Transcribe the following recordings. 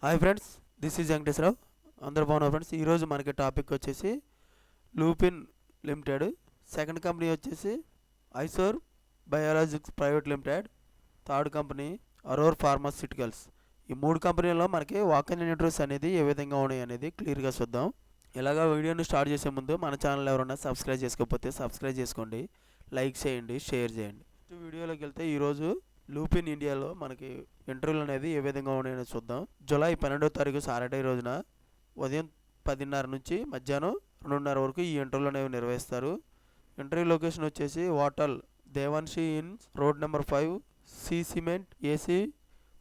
Hi friends, this is Venkateswararao. అందరూ బాగున్నారు friends. ఈరోజు మనకి టాపిక్ వచ్చేసి లూపిన్ లిమిటెడ్, సెకండ్ కంపెనీ వచ్చేసి Isor biologics private limited, third company Aurore pharmaceuticals. ఈ మూడు కంపెనీల్లో మనకి వాక్-ఇన్ ఇంటర్వ్యూస్ అనేది ఏ విధంగా ఉన్నాయి అనేది క్లియర్గా చూద్దాం. ఇలాగా వీడియోని స్టార్ట్ చేసే ముందు మన ఛానల్ ఎవరైనా సబ్స్క్రైబ్ చేసుకోకపోతే సబ్స్క్రైబ్ చేసుకోండి, లైక్ చేయండి, షేర్ చేయండి. వీడియోలోకి వెళ్తే ఈరోజు లూపిన్ ఇండియాలో మనకి ఇంటర్వ్యూలు అనేది ఏ విధంగా ఉన్నాయో చూద్దాం. జూలై 12వ తారీఖు సాటర్డే రోజున ఉదయం 10:30 నుంచి మధ్యాహ్నం 2:30 వరకు ఈ ఇంటర్వ్యూలు అనేవి నిర్వహిస్తారు. ఇంటర్వ్యూ లొకేషన్ వచ్చేసి hotel Devanshi inn, road number 5, C cement AC,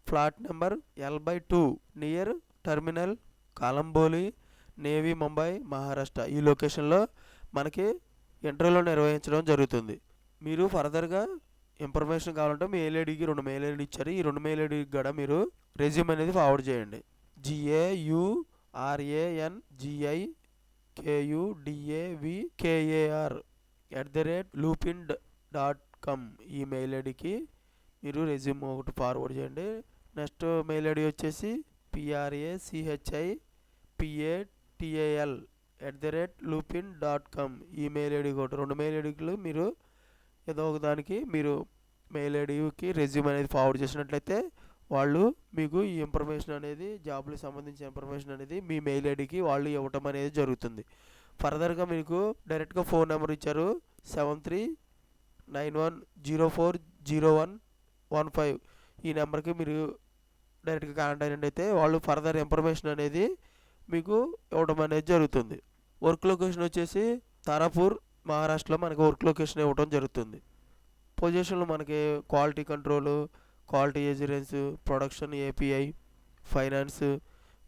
flat number L/2, near terminal Kalamboli, Navi, Mumbai, Maharashtra. ఈ లొకేషన్లో మనకి ఇంటర్వ్యూలు నిర్వహించడం జరుగుతుంది. మీరు ఫర్దర్గా ఇన్ఫర్మేషన్ కావాలంటే మీ మెయిల్ ఐడికి 2 మెయిల్ ఐడి ఇచ్చారు. ఈ 2 మెయిల్ ఐడికి కూడా మీరు రెజ్యూమ్ అనేది ఫార్వర్డ్ చేయండి. GAURANGIGIKUDAVKAR@loopin.com ఈ మెయిల్ ఐడికి మీరు రెజ్యూమ్ ఒకటి ఫార్వర్డ్ చేయండి. నెక్స్ట్ మెయిల్ ఐడి వచ్చేసి PRACHIPATAL@loopin.com ఈ మెయిల్ ఐడి ఒకటి. 2 మెయిల్ ఐడికి మీరు ఏదో ఒక దానికి మీరు మెయిల్ ఐడికి రెజ్యూమ్ అనేది ఫార్వర్డ్ చేసినట్లయితే వాళ్ళు మీకు ఈ ఇన్ఫర్మేషన్ అనేది, జాబ్లకు సంబంధించిన ఇన్ఫర్మేషన్ అనేది మీ మెయిల్ ఐడికి వాళ్ళు ఇవ్వటం అనేది జరుగుతుంది. ఫర్దర్గా మీకు డైరెక్ట్గా ఫోన్ నెంబర్ ఇచ్చారు 7391040115. ఈ నెంబర్కి మీరు డైరెక్ట్గా కాంటాక్ట్ అయినట్టయితే వాళ్ళు ఫర్దర్ ఇన్ఫర్మేషన్ అనేది మీకు ఇవ్వడం అనేది జరుగుతుంది. వర్క్ లొకేషన్ వచ్చేసి తారాపూర్, మహారాష్ట్రలో మనకి వర్క్ లొకేషన్ ఇవ్వడం జరుగుతుంది. పొజిషన్లు మనకి quality control, quality assurance, production, API, finance,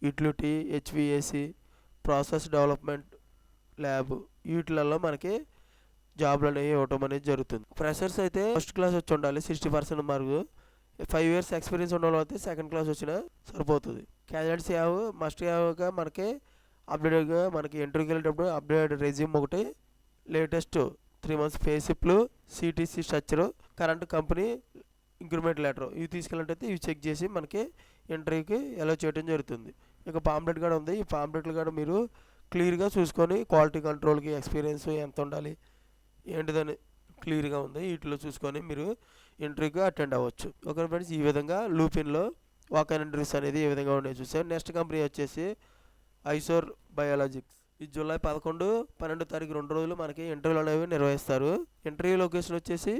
utility, HVAC, process development lab, వీటిలలో మనకి జాబ్లు అనేవి ఇవ్వటం అనేది జరుగుతుంది. ఫ్రెషర్స్ అయితే ఫస్ట్ క్లాస్ వచ్చి ఉండాలి, 60% మార్కు. 5 years ఎక్స్పీరియన్స్ ఉన్న వాళ్ళు అయితే సెకండ్ క్లాస్ వచ్చినా సరిపోతుంది. క్యాండిడేట్స్ మస్ట్ హ్యావ్గా మనకి అప్డేట్గా మనకి ఇంటర్వ్యూకి వెళ్ళేటప్పుడు అప్డేట్ రెజ్యూమ్ ఒకటి, లేటెస్ట్ 3 months పే స్లిప్లు, CTC structure, current company increment letter, ఇవి తీసుకెళ్ళినట్టయితే ఇవి చెక్ చేసి మనకి ఇంటర్వ్యూకి ఎలా చేయడం జరుగుతుంది. ఇక పాంప్లెట్ కూడా ఉంది. ఈ పాంప్లెట్లు కూడా మీరు క్లియర్గా చూసుకొని క్వాలిటీ కంట్రోల్కి ఎక్స్పీరియన్స్ ఎంత ఉండాలి ఏంటిదని క్లియర్గా ఉంది, వీటిలో చూసుకొని మీరు ఇంటర్వ్యూకి అటెండ్ అవ్వచ్చు. ఓకే ఫ్రెండ్స్, ఈ విధంగా లూపిన్లో వాక్-ఇన్ ఇంటర్వ్యూస్ అనేది ఏ విధంగా ఉన్నాయో చూసాం. నెక్స్ట్ కంపెనీ వచ్చేసి ఐసోర్ బయాలజిక్స్. ఈ జూలై 11, 12 తారీఖు 2 రోజులు మనకి ఇంటర్వ్యూలు అనేవి నిర్వహిస్తారు. ఇంటర్వ్యూ లొకేషన్ వచ్చేసి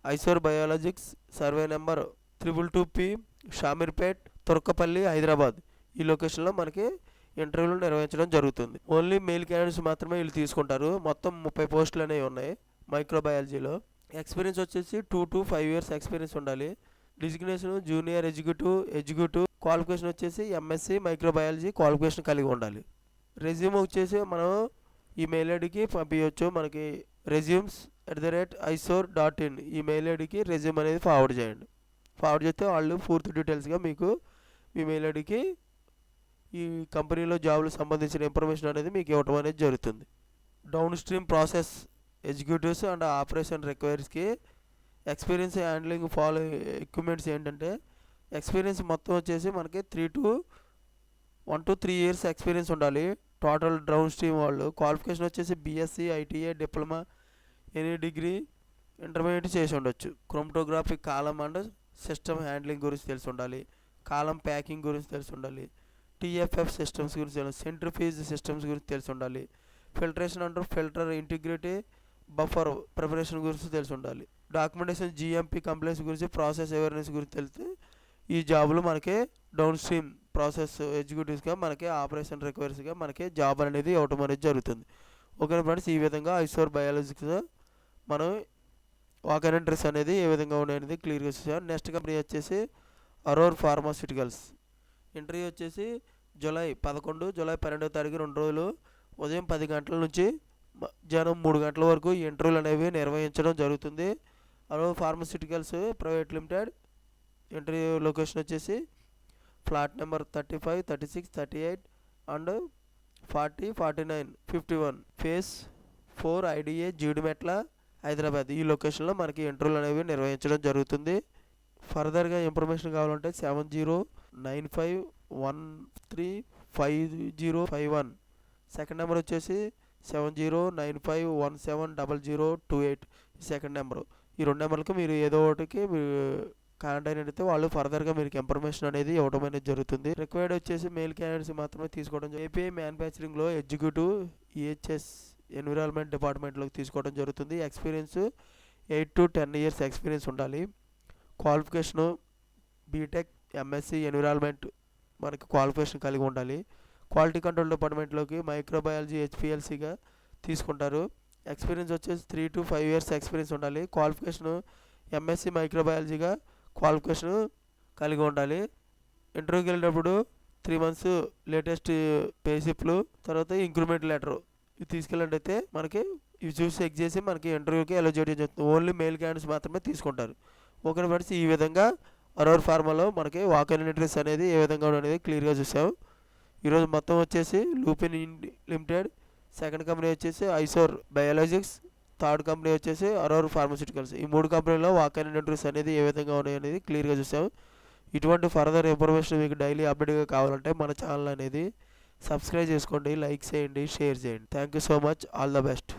Isor biologics, survey number 222P, Shamirpet, Turkapally, Hyderabad. ఈ లొకేషన్లో మనకి ఇంటర్వ్యూలు నిర్వహించడం జరుగుతుంది. ఓన్లీ మెయిల్ క్యాండిడేట్స్ మాత్రమే వీళ్ళు తీసుకుంటారు. మొత్తం 30 పోస్టులు అనేవి ఉన్నాయి మైక్రోబయాలజీలో. ఎక్స్పీరియన్స్ వచ్చేసి 2 to 5 years ఎక్స్పీరియన్స్ ఉండాలి. డిజిగ్నేషన్ జూనియర్ ఎగ్జిక్యూటివ్, క్వాలిఫికేషన్ వచ్చేసి MSc మైక్రోబయాలజీ క్వాలిఫికేషన్ కలిగి ఉండాలి. రెజ్యూమ్ వచ్చేసి మనం ఈ మెయిల్ ఐడికి పంపించవచ్చు. మనకి resumes@isor.in ఈ మెయిల్ ఐడికి రెజ్యూమ్ అనేది ఫార్వర్డ్ చేయండి. ఫార్వర్డ్ చేస్తే వాళ్ళు పూర్తి డీటెయిల్స్గా మీకు మీ మెయిల్ ఐడికి ఈ కంపెనీలో జాబ్లకు సంబంధించిన ఇన్ఫర్మేషన్ అనేది మీకు ఇవ్వడం అనేది జరుగుతుంది. Downstream process executives and operation రిక్వైర్స్కి ఎక్స్పీరియన్స్ హ్యాండ్లింగ్ ఫాలో ఎక్విప్మెంట్స్ ఏంటంటే ఎక్స్పీరియన్స్ మొత్తం వచ్చేసి మనకి 1 to 3 years ఎక్స్పీరియన్స్ ఉండాలి. టోటల్ డౌన్ స్ట్రీమ్ వాళ్ళు క్వాలిఫికేషన్ వచ్చేసి BSc, ITA, diploma, any degree, intermediate చేసి ఉండొచ్చు. Chromatography, column and system handling గురించి తెలిసి ఉండాలి. కాలం ప్యాకింగ్ గురించి తెలిసి ఉండాలి. TFF సిస్టమ్స్ గురించి తెలిసి, సెంట్రిఫ్యూజ్ సిస్టమ్స్ గురించి తెలిసి ఉండాలి. Filtration and filter integrity, buffer preparation గురించి తెలిసి ఉండాలి. డాక్యుమెంటేషన్, GMP కంప్లైంట్స్ గురించి, ప్రాసెస్ అవేర్నెస్ గురించి తెలిసి ఈ జాబులు మనకి డౌన్ స్ట్రీమ్ ప్రాసెస్ ఎగ్జిక్యూటివ్స్గా మనకి ఆపరేషన్ రిక్వైర్స్గా మనకి జాబ్ అనేది ఇవ్వటం అనేది జరుగుతుంది. ఓకే ఫ్రెండ్స్, ఈ విధంగా ఐసోర్ బయాలజిక్స్ మనం వాక్-ఇన్ ఇంటర్వ్యూస్ అనేది ఏ విధంగా ఉన్నాయనేది క్లియర్గా చూసాం. నెక్స్ట్ కంపెనీ వచ్చేసి అరోర్ ఫార్మాస్యూటికల్స్. ఇంటర్వ్యూ వచ్చేసి జూలై 11, జూలై 12వ తారీఖు 2 రోజులు ఉదయం 10 గంటల నుంచి మధ్యాహ్నం 3 గంటల వరకు ఈ ఇంటర్వ్యూలు అనేవి నిర్వహించడం జరుగుతుంది. Aurore pharmaceuticals private limited. Interview location వచ్చేసి flat number 35, 36, 38 and 40, 49, 51, phase 4, IDA, Jeedimetla, Hyderabad. ఈ లొకేషన్లో మనకి ఇంటర్వ్యూలు అనేవి నిర్వహించడం జరుగుతుంది. ఫర్దర్గా ఇన్ఫర్మేషన్ కావాలంటే 7095 135051. సెకండ్ నెంబర్ వచ్చేసి 7095170028. Second number. ఈ 2 నెంబర్లకు మీరు ఏదో ఒకటికి మీరు కాంటాక్ట్ అయినట్టయితే వాళ్ళు ఫర్దర్గా మీకు ఇన్ఫర్మేషన్ అనేది ఇవ్వడం అనేది జరుగుతుంది. రిక్వైర్డ్ వచ్చేసి మెయిల్ క్యాండిడేట్స్ మాత్రమే తీసుకోవడం. ఏపీఐ మ్యానుఫ్యాక్చరింగ్లో ఎగ్జిక్యూటివ్ ఈహెచ్ఎస్ ఎన్విరాన్మెంట్ డిపార్ట్మెంట్లోకి తీసుకోవడం జరుగుతుంది. ఎక్స్పీరియన్స్ 8 to 10 years ఎక్స్పీరియన్స్ ఉండాలి. క్వాలిఫికేషను బీటెక్ ఎంఎస్సి ఎన్విరాన్మెంట్ మనకి క్వాలిఫికేషన్ కలిగి ఉండాలి. క్వాలిటీ కంట్రోల్ డిపార్ట్మెంట్లోకి మైక్రోబయాలజీ హెచ్పిఎల్సిగా తీసుకుంటారు. ఎక్స్పీరియన్స్ వచ్చేసి 3 to 5 years ఎక్స్పీరియన్స్ ఉండాలి. క్వాలిఫికేషను ఎంఎస్సి మైక్రోబయాలజీగా క్వాలిఫికేషన్ కలిగి ఉండాలి. ఇంటర్వ్యూకి వెళ్ళినప్పుడు 3 months లేటెస్ట్ పే స్లిప్లు, తర్వాత ఇంక్రిమెంట్ లెటర్ ఇవి తీసుకెళ్ళినట్టయితే మనకి ఇవి చూసి చెక్ చేసి మనకి ఇంటర్వ్యూకి అలో చేయడం జరుగుతుంది. ఓన్లీ మెయిల్ క్యాండిడేట్స్ మాత్రమే తీసుకుంటారు. ఓకే ఫ్రెండ్స్, ఈ విధంగా అరోర్ ఫార్మాలో మనకి వాక్-ఇన్ ఇంటర్వ్యూస్ అనేది ఏ విధంగా అనేది క్లియర్గా చూసాం. ఈరోజు మొత్తం వచ్చేసి లూపిన్ లిమిటెడ్, సెకండ్ కంపెనీ వచ్చేసి ఐసోర్ బయాలజిక్స్, థర్డ్ కంపెనీ వచ్చేసి అరోర్ ఫార్మాస్యూటికల్స్. ఈ 3 కంపెనీలో వాక్-ఇన్ ఇంటర్వ్యూస్ అనేది ఏ విధంగా ఉన్నాయి అనేది క్లియర్గా చూసాం. ఇటువంటి ఫర్దర్ ఇన్ఫర్మేషన్ మీకు డైలీ అప్డేట్గా కావాలంటే మన ఛానల్ అనేది సబ్స్క్రైబ్ చేసుకోండి, లైక్ చేయండి, షేర్ చేయండి. Thank you so much. All the best.